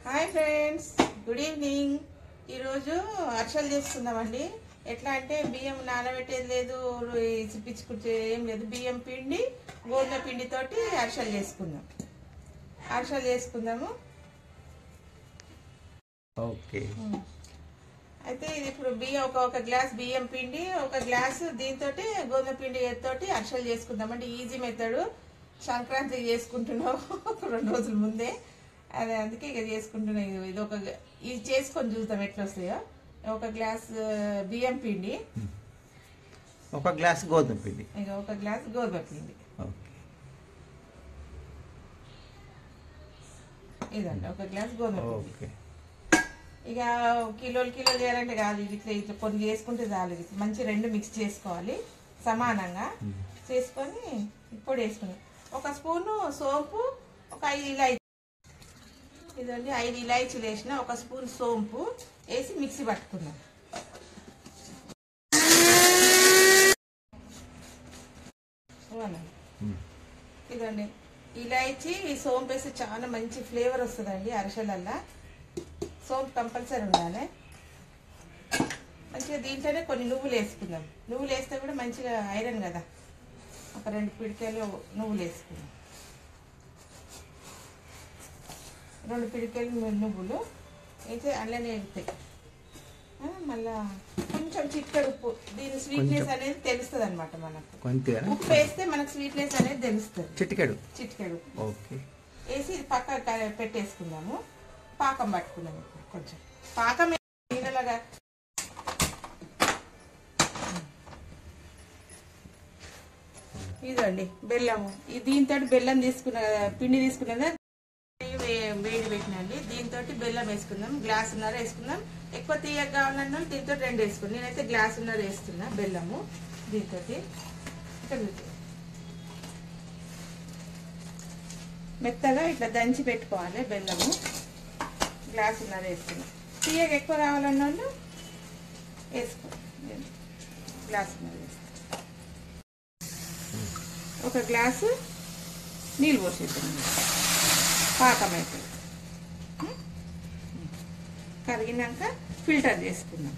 Hi friends, good evening. ఈరోజు అరిసెలు చేసుకుందామండి. ఎట్లా అంటే బియ్యం నానబెట్టేది లేదు, పిచ్చుకుంటే ఏం లేదు. బియ్యం పిండి గోధుమ పిండితోటి అరిసెలు చేసుకుందాము. ఓకే. అయితే ఇది ఇప్పుడు బియ్యం ఒక గ్లాస్ బియ్యం పిండి, ఒక గ్లాసు దీంతో గోధుమ పిండి తోటి అరిసెలు చేసుకుందామండి. Easy method. సంక్రాంతికి చేసుకుంటున్నాం 2 రోజుల ముందే. అదే అందుకే ఇక చేసుకుంటున్నాం. ఇది చేసుకొని చూద్దాం ఎట్లా వస్తాయో. ఒక గ్లాస్ బియ్యం పిండి, ఒక గ్లాస్ గోధుమ పిండి, ఇక ఒక గ్లాస్ గోధుమ పిండి. ఇదండి ఒక గ్లాస్ గోధుమ పిండి. ఇక కిలోలు చేయాలంటే కాదు, ఇది ఇట్లా కొన్ని చేసుకుంటే చాలు. మంచి 2 మిక్స్ చేసుకోవాలి సమానంగా చేసుకొని ఇప్పుడు వేసుకున్నాం. ఒక స్పూను సోంపు, ఒక 5 ఇలాచీ, ఇదండి 5 ఇలాచీలు వేసిన, ఒక స్పూన్ సోంపు వేసి మిక్సీ పట్టుకున్నాం. ఇదండి ఇలాచీ సోంపు వేసి చాలా మంచి ఫ్లేవర్ వస్తుందండి అరిసెలల్లా. సోంపు కంపల్సరీ ఉండాలి. మంచిగా దీంట్లోనే కొన్ని నువ్వులు వేసుకుందాం. నువ్వులు వేస్తే కూడా మంచిగా ఐరన్ కదా. ఒక 2 పిడికెలు నువ్వులు వేసుకుందాం. 2 పిడికెలు నువ్వులు అయితే అందులోనే వెళ్తాయి. మళ్ళా కొంచెం చిటికెడు ఉప్పు. దీని స్వీట్నెస్ అనేది తెలుస్తుంది అనమాట మనకు. ఉప్పు వేస్తే మనకు స్వీట్నెస్ అనేది తెలుస్తుంది. చిటికెడు ఓకే వేసి ఇది పక్క పెట్టేసుకుందాము. పాకం పట్టుకున్నాము. కొంచెం పాకం నీళ్ళలాగా. ఇదండి బెల్లము. దీంతో బెల్లం పిండి తీసుకున్నదా వేడి పెట్టినండి. దీంతో బెల్లం వేసుకుందాం. గ్లాసున్నర వేసుకుందాం. ఎక్కువ తీయగా కావాలన్నా దీంతో 2 వేసుకుందాం. నేనైతే గ్లాసున్నర వేస్తున్నా బెల్లము. దీంతో మెత్తగా ఇట్లా దంచి పెట్టుకోవాలి బెల్లము. గ్లాసున్నర వేసుకున్నాం. తీయగా ఎక్కువ కావాలన్నా వేసుకో. గ్లాసున్నర వేసుకుంటాం. ఒక గ్లాసు నీళ్ళు పోసేద్దాం. పాకం అయితే కరిగినాక ఫిల్టర్ చేసుకుందాం.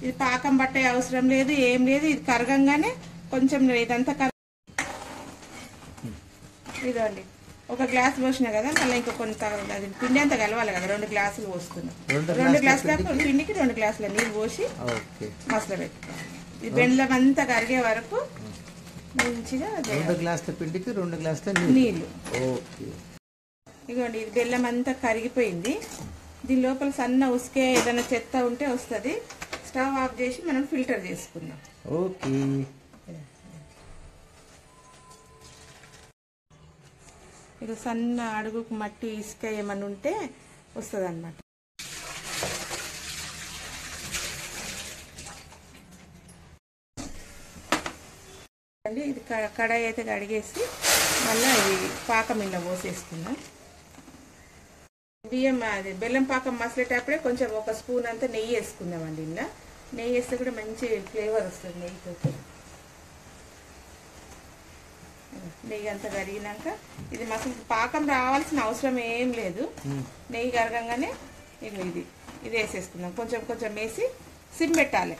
ఇది పాకం పట్టే అవసరం లేదు, ఏం లేదు. ఇది కరగంగానే కొంచెం ఇదంతా ఇదండి ఒక గ్లాస్ పోసినా కదా, మళ్ళీ ఇంకా కొంత అది పిండి అంతా కలవాలి కదా. 2 గ్లాసులు పోస్తున్నాం. 2 గ్లాసుల పిండికి 2 గ్లాసుల నీళ్ళు పోసి మసలు పెట్టుకోవాలి. ఇది బెల్లం అంతా కరిగే వరకు మంచిగా 2 గ్లాసుల పిండికి 2 గ్లాసుల నీళ్ళు. ఇదిగోండి ఇది బెల్లం అంతా కరిగిపోయింది. దీని లోపల సన్న ఉసుకే ఏదైనా చెత్త ఉంటే వస్తుంది. స్టవ్ ఆఫ్ చేసి మనం ఫిల్టర్ చేసుకుందాం. ఓకే. ఇక సన్న అడుగుకు మట్టి ఇసుక ఏమన్నా ఉంటే వస్తుంది అన్నమాట. ఇది కడాయి అయితే కడిగేసి మళ్ళీ ఇది పాకం ఇలా పోసేసుకుందాం. బియ్యం అది బెల్లం పాకం మసలేటప్పుడే కొంచెం ఒక స్పూన్ అంతా నెయ్యి వేసుకుందామండి. ఇలా నెయ్యి వేస్తే కూడా మంచి ఫ్లేవర్ వస్తుంది నెయ్యితో. నెయ్యి అంతా కరిగినాక ఇది మసలు పాకం రావాల్సిన అవసరం ఏం లేదు. నెయ్యి కరగంగానే ఇది వేసేసుకుందాం. కొంచెం వేసి సిమ్ పెట్టాలి.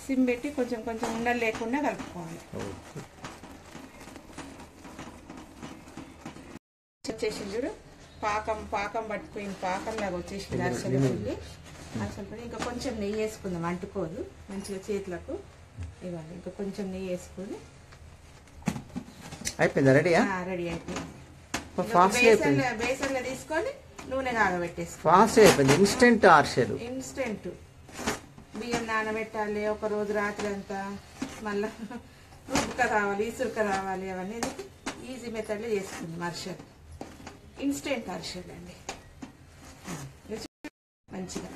సిమ్ పెట్టి కొంచెం ఉండలు లేకుండా కలుపుకోవాలి. వచ్చేసి చూడు పాకం పట్టుకుని పాకం లాగా వచ్చేసింది అరిసెల పిండి. ఇంకా కొంచెం నెయ్యి వేసుకుందాం, అంటుకోదు మంచిగా చేతులకు. ఇవ్వాలి ఇంకా కొంచెం నెయ్యి వేసుకొని అయిపోయింది. రెడీ అయిపోయింది. బేసన్లో తీసుకొని నూనె కాగబెట్టేసుకో. ఫాస్ట్ అయిపోయింది. ఇన్స్టెంట్ అరిసెలు. ఇన్స్టెంట్. బియ్యం నానబెట్టాలి ఒక రోజు రాత్రి అంతా, మళ్ళా రుబ్బక రావాలి, ఇసురుక రావాలి. అవన్నీ ఈజీ మెథడ్లో చేసుకుందాం అరిసెలు. ఇన్స్టెంట్ అరిసెలు అండి. మంచిగా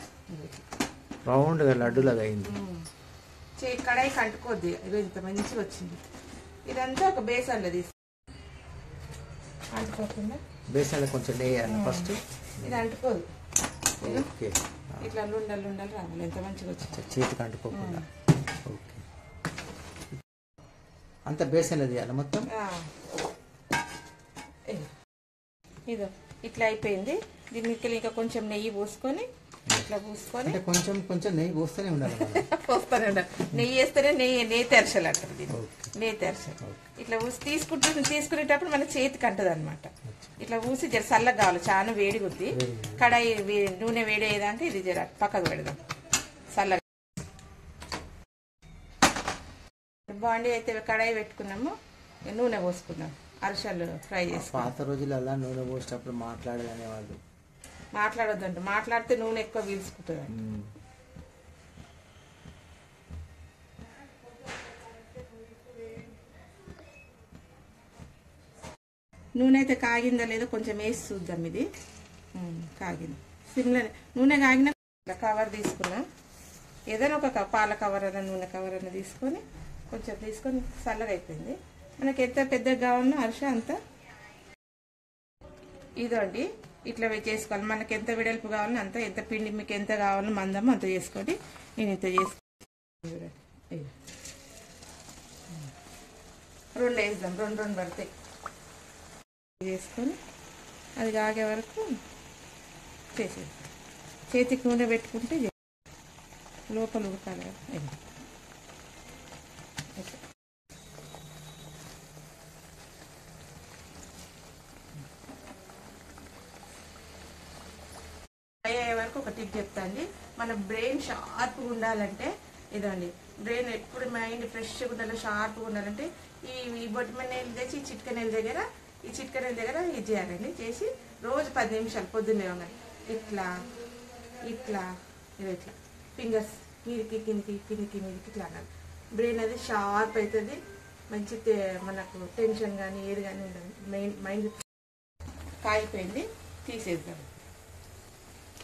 రౌండ్గా లడ్డులాగా అయింది. కడాయి కంటుకోద్ది. ఇంత మంచిగా వచ్చింది. ఇదంతా ఒక బేసన్లో అంటుకోకుండా బేసన్లో కొంచెం నెయ్యి ఫస్ట్. ఇది అంటుకోదు. ఇట్లా లుండలు రావాలి. ఎంత మంచిగా వచ్చింది. చేతికి అంటుకోకుండా. ఓకే. అంత బేసన్లో తీయాలి మొత్తం. ఇదో ఇట్లా అయిపోయింది. దీనికి ఇంకా కొంచెం నెయ్యి పోసుకొని ఇట్లా పూసుకొని అంటే కొంచెం కొంచెం నెయ్యి పోస్తూనే ఉండాలి మనం. పోస్తూనే ఉండాలి. నెయ్యి వేస్తేనే నెయ్యి తెరచలు అంటారు దీన్ని. నెయ్యి తెరచలు ఇట్లా ఊసి తీసుకునేటప్పుడు మన చేతికి అంటది అనమాట. ఇట్లా ఊసి జర చల్లగా కావాలి, చాలా వేడి కొద్ది కడాయి నూనె వేడి అయ్యేదాకా ఇది జర పక్కకు పెడదాం చల్లగా. బాండి అయితే కడాయి పెట్టుకున్నాము, నూనె పోసుకున్నాం, అరిసెలు ఫ్రై చేసి. పాత రోజులలో నూనె పోసేటప్పుడు మాట్లాడదనే వాళ్ళు. మాట్లాడొద్దంట, మాట్లాడితే నూనె ఎక్కువ పీల్చుకుంటుంది. నూనె అయితే కాగిందా లేదో కొంచెం వేసి చూద్దాం. ఇది కాగింది. సిమ్లో నూనె కాగిన కవర్ తీసుకున్నాం. ఏదైనా ఒక పాల కవర్ అయినా నూనె కవర్ అయినా తీసుకొని కొంచెం తీసుకొని చల్లగా అయిపోయింది. మనకి ఎంత పెద్దగా కావాలన్నా అరిసె అంత ఇదండి ఇట్లా చేసుకోవాలి. మనకి ఎంత వెడల్పు కావాలన్నా అంత, ఎంత పిండి మీకు ఎంత కావాలన్నా మందమో అంత చేసుకోండి. నేను ఇంత చేసుకోండి, రెండు వేద్దాం, రెండు పడతాయి. చేసుకొని అది కాగే వరకు చేసేది. చేతికి నూనె పెట్టుకుంటే లోపల ఉడకాలి కదా. అయ్యే వరకు ఒక టిప్ చెప్తా అండి. మన బ్రెయిన్ షార్ప్గా ఉండాలంటే ఇదండి, బ్రెయిన్ ఎప్పుడు మైండ్ ఫ్రెష్గా ఉండాలి, షార్ప్గా ఉండాలంటే ఈ బొట్టమనేలు తెచ్చి ఈ చిట్కనేల దగ్గర ఇది చేయాలండి. చేసి రోజు 10 నిమిషాలు పొద్దున్నే ఉన్నాయి ఇట్లా ఇట్లా ఇట్లా ఫింగర్స్ మీదికి కిందికి మీదికి ఇట్లా అనాలి. బ్రెయిన్ అది షార్ప్ అవుతుంది. మంచి మనకు టెన్షన్ కానీ ఏది కానీ ఉండదు. మైండ్ కాయిపోయింది, తీసేద్దాం.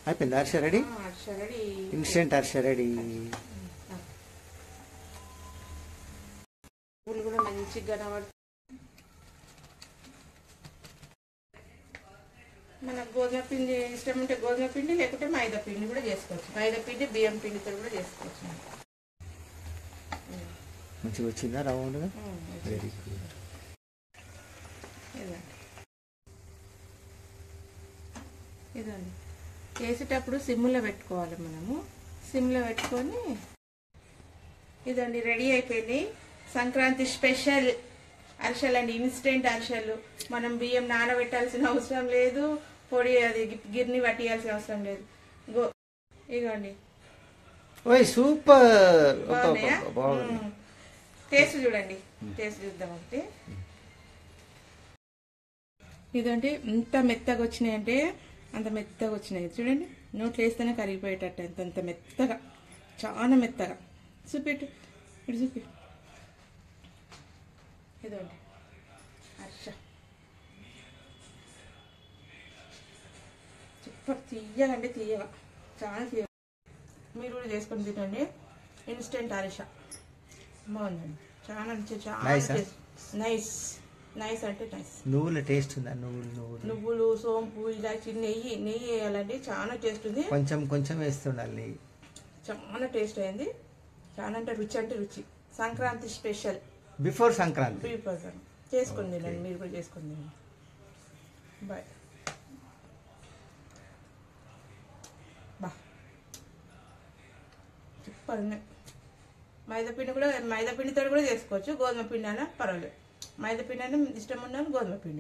అయిపోయింది arise ready. Arise ready, instant arise ready. పూలు కూడా మంచిగా కనబడుతుంది. మనకు గోధుమ పిండి ఇష్టం ఉంటే గోధుమ పిండి, లేకుంటే మైదా పిండి కూడా చేసుకోవచ్చు. మైదా పిండి బియ్యం పిండితో కూడా చేసుకోవచ్చు. మంచిగా వచ్చిందా రౌండ్గా? Very good. ఇదండి చేసేటప్పుడు సిమ్లో పెట్టుకోవాలి. మనము సిమ్లో పెట్టుకొని ఇదండి రెడీ అయిపోయింది. సంక్రాంతి స్పెషల్ అరిసెలు అండి, ఇన్స్టెంట్ అరిసెలు. మనం బియ్యం నానబెట్టాల్సిన అవసరం లేదు, పొడి అది గిర్ని పట్టియాల్సిన అవసరం లేదు. ఇగోండి ఓయ్ సూపర్. బాగున్నాయా? టేస్ట్ చూడండి, టేస్ట్ చూద్దాం. ఒకటి ఇదంటే ఎంత మెత్తగా వచ్చినాయంటే అంత మెత్తగా వచ్చినాయి. చూడండి, నోట్లో వేస్తేనే కరిగిపోయేటట్టు అంత మెత్తగా, చాలా మెత్తగా. చూపెట్టు, ఇటు చూపి. ఇదండి అరిసె సూపర్, తీయగా అంటే తీయగా, చాలా తీయగా. మీరు కూడా చేసుకొని తినండి. ఇన్స్టెంట్ అరిసె బాగుందండి, చాలా నైస్. నైస్ అంటే నైస్. నువ్వుల టేస్ట్ ఉందా? నువ్వులు, సోంపు, ఇలాచి, నెయ్యి వేయాలండి, చాలా టేస్ట్ ఉంది. కొంచెం వేస్తుండాలి నెయ్యి. చాలా టేస్ట్ అయింది, చాలా అంటే రుచి. సంక్రాంతి స్పెషల్. బిఫోర్ సంక్రాంతి చేసుకుంది నేను, మీరు కూడా చేసుకుంది. బాయ్. సూపర్ ఉన్నాయి. మైదా పిండితో కూడా చేసుకోవచ్చు, గోధుమ పిండి అయినా పర్వాలేదు. మైదా పిండి అయినా ఇష్టం ఉన్నాను, గోధుమ పిండి.